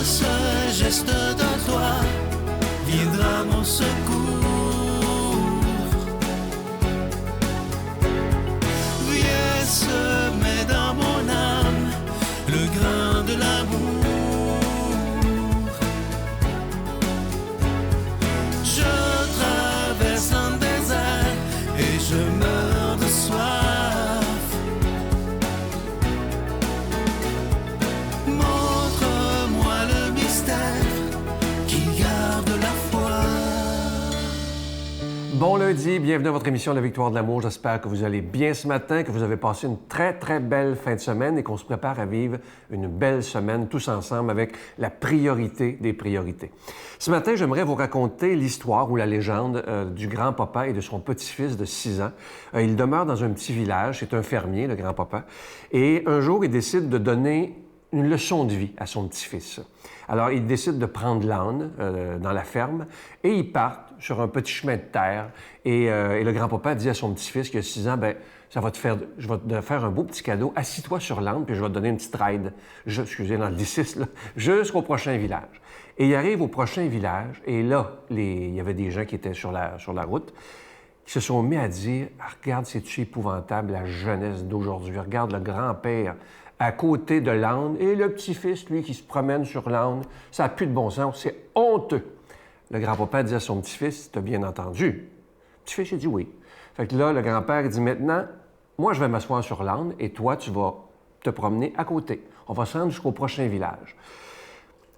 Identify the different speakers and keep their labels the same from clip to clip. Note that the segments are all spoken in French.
Speaker 1: ce geste de toi viendra mon secours. Viens semer dans mon âme le grain de l'amour. Je traverse un désert et je meurs de soif. Montre-moi le mystère qui garde la foi.
Speaker 2: Bon lundi, bienvenue à votre émission La Victoire de l'amour. J'espère que vous allez bien ce matin, que vous avez passé une très, très belle fin de semaine et qu'on se prépare à vivre une belle semaine tous ensemble avec la priorité des priorités. Ce matin, j'aimerais vous raconter l'histoire ou la légende du grand-papa et de son petit-fils de 6 ans. Il demeure dans un petit village, c'est un fermier, le grand-papa, et un jour, il décide de donner une leçon de vie à son petit-fils. Alors, il décide de prendre l'âne dans la ferme et ils partent sur un petit chemin de terre. Et le grand-papa dit à son petit-fils qui a 6 ans, « Bien, je vais te faire un beau petit cadeau. Assis-toi sur l'âne, puis je vais te donner une petite ride. » Excusez, dans le 10 là, jusqu'au prochain village. Et il arrive au prochain village, et là, il y avait des gens qui étaient sur la route, qui se sont mis à dire, « Regarde, c'est-tu épouvantable, la jeunesse d'aujourd'hui. Regarde le grand-père à côté de l'âne, et le petit-fils, lui, qui se promène sur l'âne. Ça n'a plus de bon sens, c'est honteux. » Le grand-papa dit à son petit-fils, « T'as bien entendu? » Le petit-fils, il dit oui. Fait que là, le grand-père dit, « Maintenant, moi, je vais m'asseoir sur l'âne, et toi, tu vas te promener à côté. On va se rendre jusqu'au prochain village. »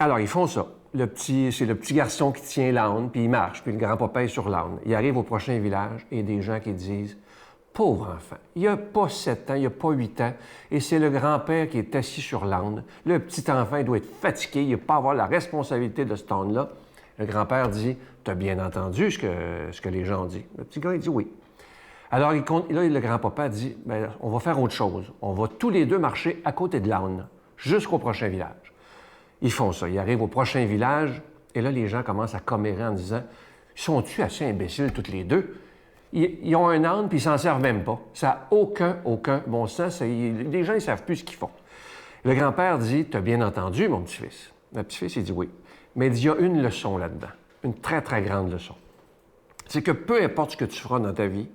Speaker 2: Alors, ils font ça. C'est le petit garçon qui tient l'âne, puis il marche, puis le grand-papa est sur l'âne. Il arrive au prochain village, et il y a des gens qui disent, « Pauvre enfant, il n'a pas 7 ans, il n'a pas 8 ans, et c'est le grand-père qui est assis sur l'âne. Le petit enfant, il doit être fatigué, il ne peut pas avoir la responsabilité de cet âne-là. » Le grand-père dit, « T'as bien entendu ce que les gens ont dit? » Le petit gars, il dit oui. Alors, là, le grand-papa dit, « Bien, on va faire autre chose. On va tous les deux marcher à côté de l'âne, jusqu'au prochain village. » Ils font ça. Ils arrivent au prochain village, et là, les gens commencent à commérer en disant, « Sont-tu assez imbéciles, toutes les deux? Ils ont un âne, puis ils s'en servent même pas. Ça n'a aucun bon sens. Les gens, ils ne savent plus ce qu'ils font. » Le grand-père dit, « T'as bien entendu, mon petit-fils? » Le petit-fils, il dit oui. Mais il y a une leçon là-dedans, une très, très grande leçon. C'est que peu importe ce que tu feras dans ta vie,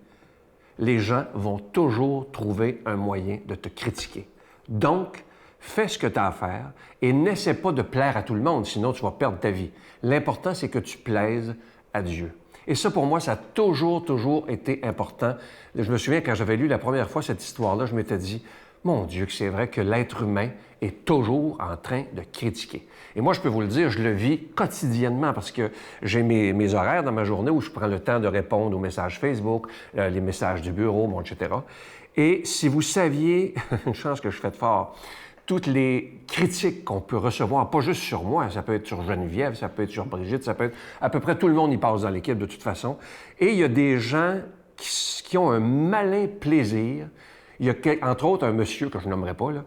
Speaker 2: les gens vont toujours trouver un moyen de te critiquer. Donc, fais ce que tu as à faire et n'essaie pas de plaire à tout le monde, sinon tu vas perdre ta vie. L'important, c'est que tu plaises à Dieu. Et ça, pour moi, ça a toujours été important. Je me souviens, quand j'avais lu la première fois cette histoire-là, je m'étais dit, mon Dieu, que c'est vrai que l'être humain est toujours en train de critiquer. Et moi, je peux vous le dire, je le vis quotidiennement parce que j'ai mes horaires dans ma journée où je prends le temps de répondre aux messages Facebook, les messages du bureau, bon, etc. Et si vous saviez, une chance que je fais de fort, toutes les critiques qu'on peut recevoir, pas juste sur moi, ça peut être sur Geneviève, ça peut être sur Brigitte, ça peut être... À peu près tout le monde y passe dans l'équipe de toute façon. Et il y a des gens qui ont un malin plaisir. Il y a, entre autres, un monsieur que je nommerai pas, là,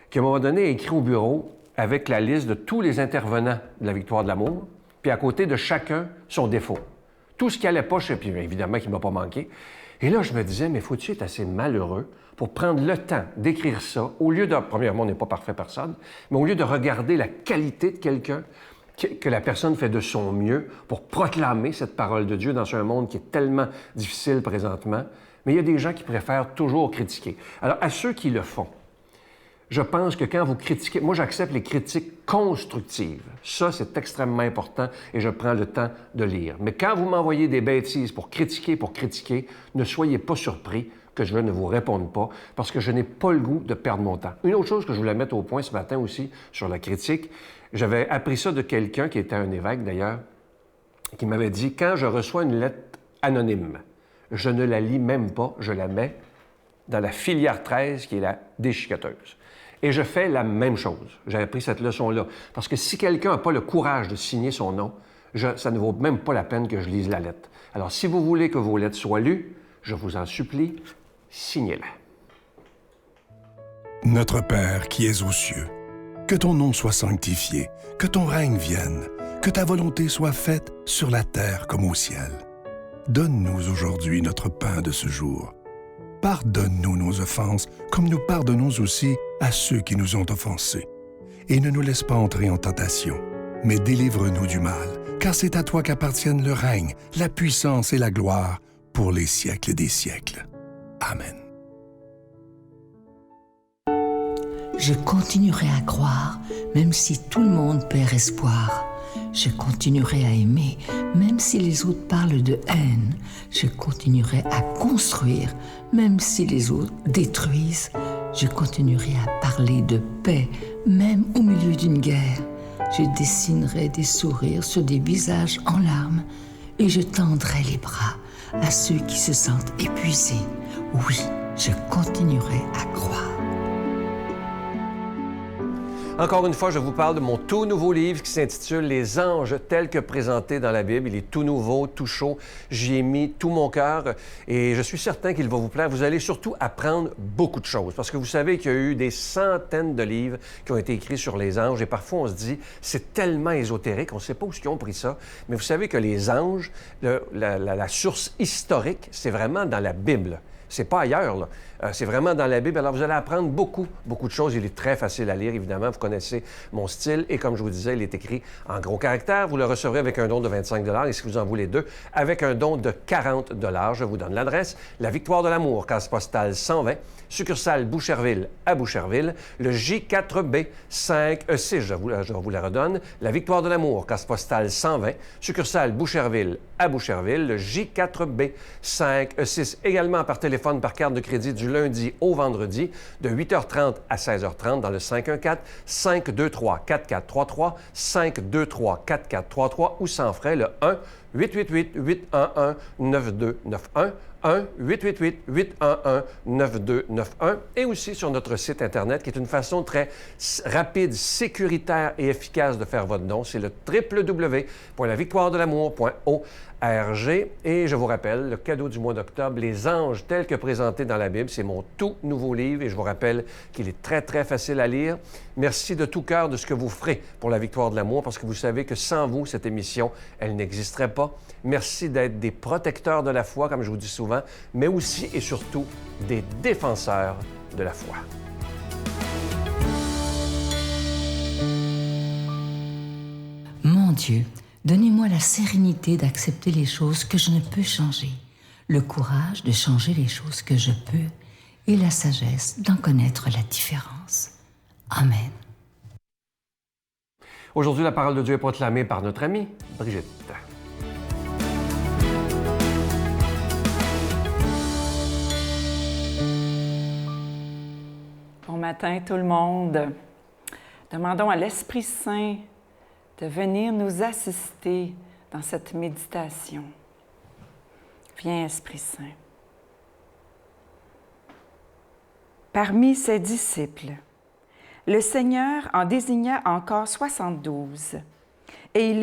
Speaker 2: qui à un moment donné a écrit au bureau avec la liste de tous les intervenants de la Victoire de l'amour, puis à côté de chacun, son défaut. Tout ce qui allait pas, puis évidemment qui ne m'a pas manqué. Et là, je me disais, mais faut-tu être assez malheureux pour prendre le temps d'écrire ça, au lieu de, premièrement, on n'est pas parfait personne, mais au lieu de regarder la qualité de quelqu'un, que la personne fait de son mieux pour proclamer cette parole de Dieu dans un monde qui est tellement difficile présentement. Mais il y a des gens qui préfèrent toujours critiquer. Alors, à ceux qui le font, je pense que quand vous critiquez... Moi, j'accepte les critiques constructives. Ça, c'est extrêmement important et je prends le temps de lire. Mais quand vous m'envoyez des bêtises pour critiquer, ne soyez pas surpris que je ne vous réponde pas parce que je n'ai pas le goût de perdre mon temps. Une autre chose que je voulais mettre au point ce matin aussi sur la critique, j'avais appris ça de quelqu'un qui était un évêque d'ailleurs, qui m'avait dit « Quand je reçois une lettre anonyme, je ne la lis même pas, je la mets dans la filière 13 qui est la déchiqueteuse. » Et je fais la même chose. J'ai appris cette leçon-là. Parce que si quelqu'un n'a pas le courage de signer son nom, ça ne vaut même pas la peine que je lise la lettre. Alors, si vous voulez que vos lettres soient lues, je vous en supplie, signez-la.
Speaker 3: Notre Père qui es aux cieux, que ton nom soit sanctifié, que ton règne vienne, que ta volonté soit faite sur la terre comme au ciel. Donne-nous aujourd'hui notre pain de ce jour. Pardonne-nous nos offenses, comme nous pardonnons aussi à ceux qui nous ont offensés. et ne nous laisse pas entrer en tentation, mais délivre-nous du mal, car c'est à toi qu'appartiennent le règne, la puissance et la gloire pour les siècles des siècles. Amen.
Speaker 4: Je continuerai à croire, même si tout le monde perd espoir. Je continuerai à aimer, même si les autres parlent de haine. Je continuerai à construire, même si les autres détruisent. Je continuerai à parler de paix, même au milieu d'une guerre. Je dessinerai des sourires sur des visages en larmes et je tendrai les bras à ceux qui se sentent épuisés. Oui, je continuerai à croire.
Speaker 2: Encore une fois, je vous parle de mon tout nouveau livre qui s'intitule « Les anges tels que présentés dans la Bible ». Il est tout nouveau, tout chaud. J'y ai mis tout mon cœur et je suis certain qu'il va vous plaire. Vous allez surtout apprendre beaucoup de choses parce que vous savez qu'il y a eu des centaines de livres qui ont été écrits sur les anges et parfois on se dit c'est tellement ésotérique, on ne sait pas où ils ont pris ça. Mais vous savez que les anges, la source historique, c'est vraiment dans la Bible. C'est pas ailleurs, là. C'est vraiment dans la Bible. Alors, vous allez apprendre beaucoup de choses. Il est très facile à lire, évidemment. Vous connaissez mon style. Et comme je vous disais, il est écrit en gros caractères. Vous le recevrez avec un don de 25 $ et si vous en voulez deux, avec un don de 40 $. Je vous donne l'adresse. La Victoire de l'amour, case postale 120, succursale Boucherville à Boucherville. Le J4B 5E6, je vous la redonne. La Victoire de l'amour, case postale 120, succursale Boucherville à Boucherville. Le J4B 5E6, également par téléphone, par carte de crédit du lundi au vendredi, de 8h30 à 16h30 dans le 514-523-4433, 523-4433 ou sans frais le 1-888-811-9291, 1-888-811-9291 et aussi sur notre site Internet qui est une façon très rapide, sécuritaire et efficace de faire votre don. C'est le www.lavictoiredelamour.org. Et je vous rappelle, le cadeau du mois d'octobre, Les anges tels que présentés dans la Bible, c'est mon tout nouveau livre et je vous rappelle qu'il est très, très facile à lire. Merci de tout cœur de ce que vous ferez pour la Victoire de l'amour parce que vous savez que sans vous, cette émission, elle n'existerait pas. Merci d'être des protecteurs de la foi, comme je vous dis souvent, mais aussi et surtout des défenseurs de la foi.
Speaker 4: Mon Dieu, donnez-moi la sérénité d'accepter les choses que je ne peux changer, le courage de changer les choses que je peux et la sagesse d'en connaître la différence. Amen.
Speaker 2: Aujourd'hui, la parole de Dieu est proclamée par notre amie Brigitte.
Speaker 5: Bon matin tout le monde. Demandons à l'Esprit Saint de venir nous assister dans cette méditation. Viens, Esprit Saint. Parmi ses disciples, le Seigneur en désigna encore 72, et il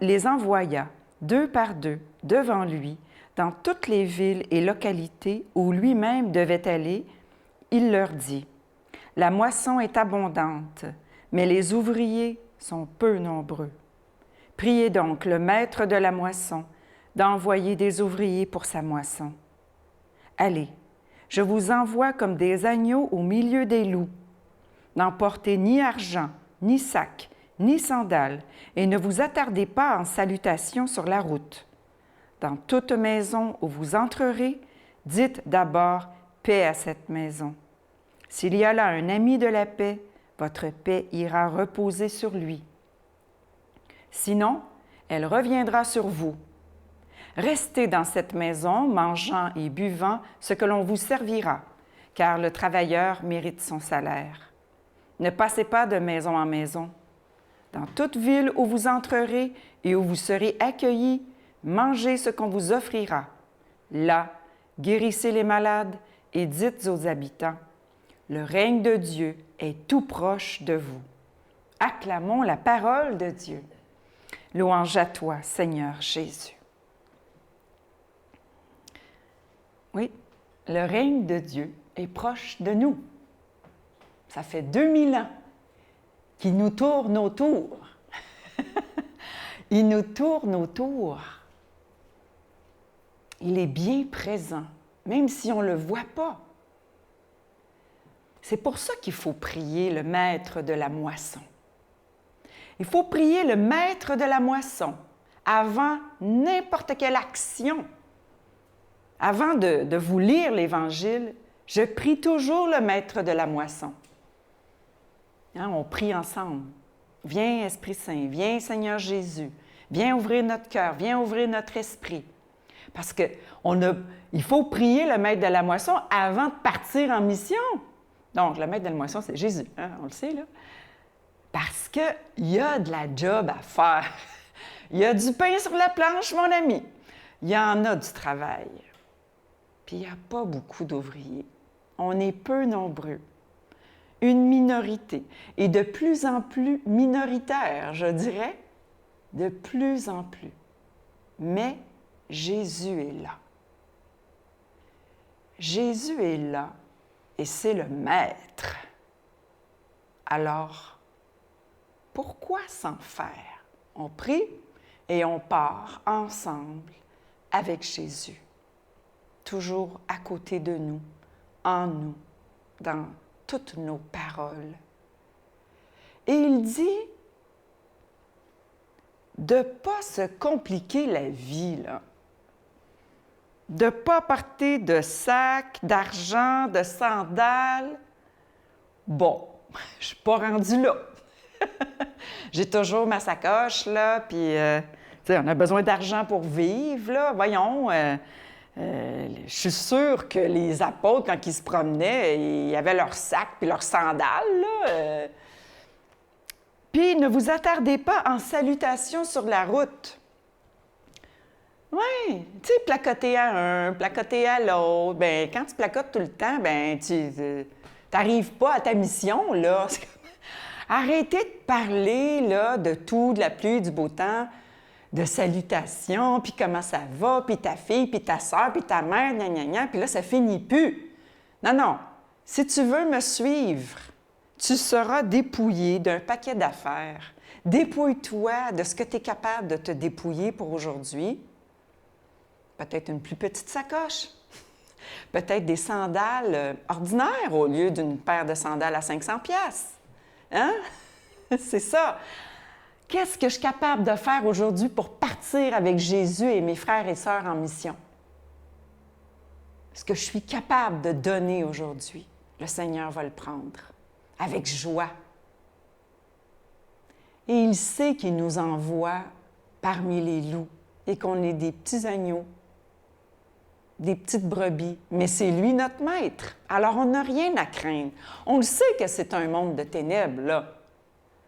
Speaker 5: les envoya, 2 par 2, devant lui, dans toutes les villes et localités où lui-même devait aller. Il leur dit, « La moisson est abondante, mais les ouvriers sont peu nombreux. Priez donc le maître de la moisson d'envoyer des ouvriers pour sa moisson. Allez, je vous envoie comme des agneaux au milieu des loups. N'emportez ni argent, ni sac, ni sandales, et ne vous attardez pas en salutation sur la route. Dans toute maison où vous entrerez, dites d'abord « paix à cette maison ». S'il y a là un ami de la paix, votre paix ira reposer sur lui. Sinon, elle reviendra sur vous. Restez dans cette maison, mangeant et buvant ce que l'on vous servira, car le travailleur mérite son salaire. Ne passez pas de maison en maison. Dans toute ville où vous entrerez et où vous serez accueillis, mangez ce qu'on vous offrira. Là, guérissez les malades et dites aux habitants, « Le règne de Dieu est tout proche de vous. » Acclamons la parole de Dieu. Louange à toi, Seigneur Jésus. Oui, le règne de Dieu est proche de nous. Ça fait 2000 ans qu'il nous tourne autour. Il nous tourne autour. Il est bien présent, même si on ne le voit pas. C'est pour ça qu'il faut prier le maître de la moisson. Il faut prier le maître de la moisson avant n'importe quelle action. Avant de vous lire l'Évangile, je prie toujours le maître de la moisson. Hein, on prie ensemble. Viens, Esprit Saint, viens, Seigneur Jésus, viens ouvrir notre cœur, viens ouvrir notre esprit. Parce qu'il faut prier le maître de la moisson avant de partir en mission. Donc, le maître de la moisson, c'est Jésus, hein, on le sait, là. Parce qu'il y a de la job à faire. Il y a du pain sur la planche, mon ami. Il y en a du travail. Puis il n'y a pas beaucoup d'ouvriers. On est peu nombreux. Une minorité. Et de plus en plus minoritaire, je dirais. De plus en plus. Mais Jésus est là. Jésus est là et c'est le Maître. Alors, pourquoi s'en faire? On prie et on part ensemble avec Jésus. Toujours à côté de nous, en nous, dans toutes nos paroles. Et il dit de ne pas se compliquer la vie, là. De ne pas porter de sac, d'argent, de sandales. Bon, je ne suis pas rendue là. J'ai toujours ma sacoche, là, puis, tu sais, on a besoin d'argent pour vivre, là. Voyons, je suis sûre que les apôtres, quand ils se promenaient, ils avaient leur sac puis leurs sandales, là. Puis, ne vous attardez pas en salutations sur la route. Oui, tu sais, placoter à un, placoter à l'autre. Bien, quand tu placotes tout le temps, bien, tu n'arrives pas à ta mission, là. Arrêtez de parler, là, de tout, de la pluie, du beau temps, de salutations, puis comment ça va, puis ta fille, puis ta soeur, puis ta mère, gna, gna, gna, puis là, ça finit plus. Non, non. Si tu veux me suivre, tu seras dépouillé d'un paquet d'affaires. Dépouille-toi de ce que tu es capable de te dépouiller pour aujourd'hui. Peut-être une plus petite sacoche. Peut-être des sandales ordinaires au lieu d'une paire de sandales à 500 piastres. Hein? C'est ça. Qu'est-ce que je suis capable de faire aujourd'hui pour partir avec Jésus et mes frères et sœurs en mission? Ce que je suis capable de donner aujourd'hui, le Seigneur va le prendre avec joie. Et il sait qu'il nous envoie parmi les loups et qu'on est des petits agneaux, des petites brebis, mais c'est lui notre maître. Alors, on n'a rien à craindre. On le sait que c'est un monde de ténèbres, là.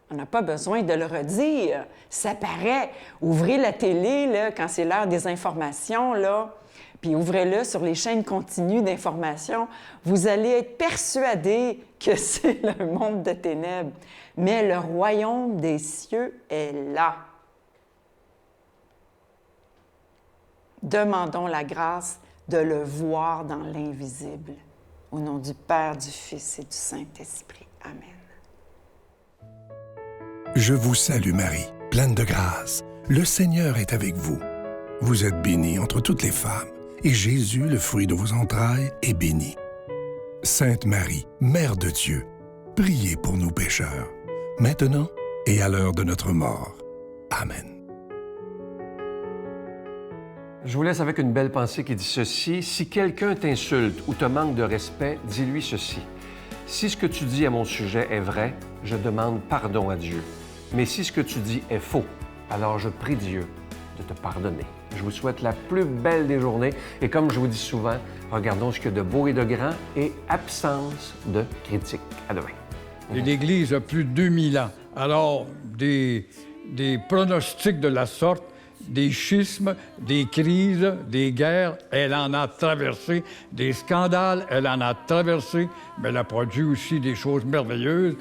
Speaker 5: On n'a pas besoin de le redire. Ça paraît. Ouvrez la télé, là, quand c'est l'heure des informations, là, puis ouvrez-le sur les chaînes continues d'information. Vous allez être persuadés que c'est le monde de ténèbres. Mais le royaume des cieux est là. Demandons la grâce de le voir dans l'invisible. Au nom du Père, du Fils et du Saint-Esprit. Amen.
Speaker 3: Je vous salue Marie, pleine de grâce. Le Seigneur est avec vous. Vous êtes bénie entre toutes les femmes, et Jésus, le fruit de vos entrailles, est béni. Sainte Marie, Mère de Dieu, priez pour nous pécheurs, maintenant et à l'heure de notre mort. Amen.
Speaker 2: Je vous laisse avec une belle pensée qui dit ceci. Si quelqu'un t'insulte ou te manque de respect, dis-lui ceci. Si ce que tu dis à mon sujet est vrai, je demande pardon à Dieu. Mais si ce que tu dis est faux, alors je prie Dieu de te pardonner. Je vous souhaite la plus belle des journées et comme je vous dis souvent, regardons ce qu'il y a de beau et de grand et absence de critique. À demain.
Speaker 6: L'Église a plus de 2000 ans. Alors, des pronostics de la sorte, des schismes, des crises, des guerres, elle en a traversé, des scandales, elle en a traversé, mais elle a produit aussi des choses merveilleuses.